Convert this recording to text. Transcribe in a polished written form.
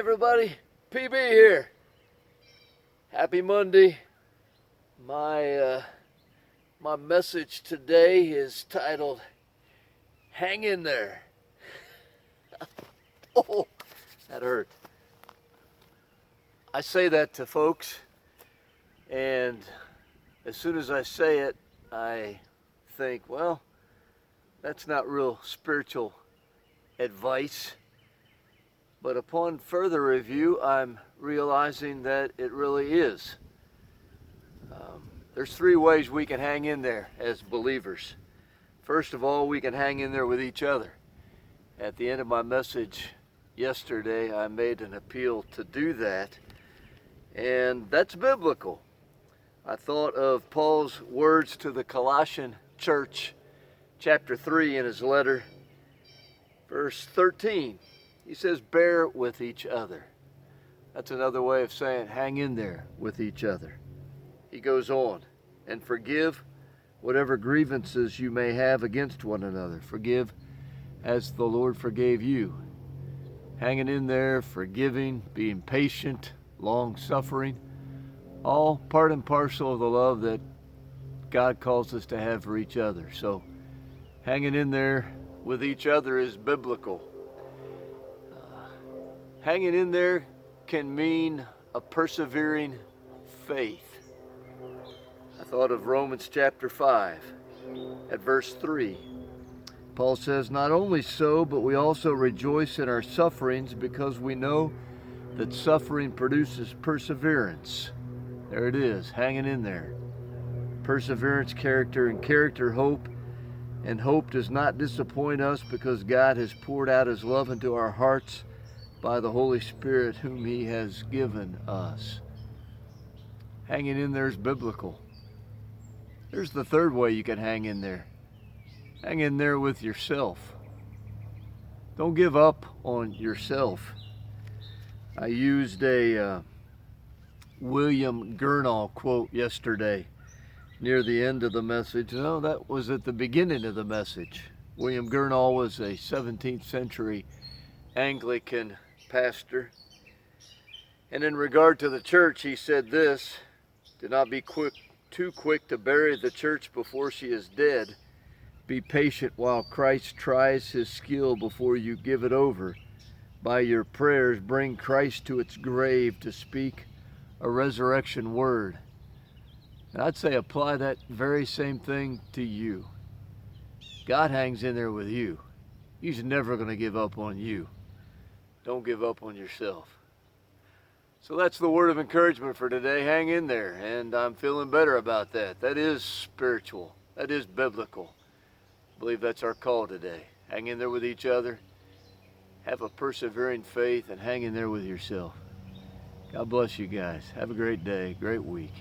everybody, PB here. Happy Monday. My message today is titled Hang in There. Oh, that hurt. I say that to folks, and as soon as I say it, I think, well, that's not real spiritual advice. But upon further review, I'm realizing that it really is. There's three ways we can hang in there as believers. First of all, we can hang in there with each other. At the end of my message yesterday, I made an appeal to do that, and that's biblical. I thought of Paul's words to the Colossian church, chapter 3 in his letter, verse 13. He says, bear with each other. That's another way of saying hang in there with each other. He goes on, and forgive whatever grievances you may have against one another. Forgive as the Lord forgave you. Hanging in there, forgiving, being patient, long-suffering, all part and parcel of the love that God calls us to have for each other. So hanging in there with each other is biblical. Hanging in there can mean a persevering faith. I thought of Romans chapter 5 at verse 3. Paul says, not only so, but we also rejoice in our sufferings because we know that suffering produces perseverance. There it is, hanging in there. Perseverance, character, and character, hope. And hope does not disappoint us because God has poured out His love into our hearts by the Holy Spirit whom He has given us. Hanging in there is biblical. There's the third way you can hang in there. Hang in there with yourself. Don't give up on yourself. I used a William Gurnall quote yesterday near the end of the message. No, that was at the beginning of the message. William Gurnall was a 17th century Anglican pastor. And in regard to the church, he said this, do not be too quick to bury the church before she is dead. Be patient while Christ tries His skill before you give it over. By your prayers, bring Christ to its grave to speak a resurrection word. And I'd say apply that very same thing to you. God hangs in there with you. He's never going to give up on you. Don't give up on yourself. So that's the word of encouragement for today. Hang in there, and I'm feeling better about that. That is spiritual. That is biblical. I believe that's our call today. Hang in there with each other. Have a persevering faith, and hang in there with yourself. God bless you guys. Have a great day, great week.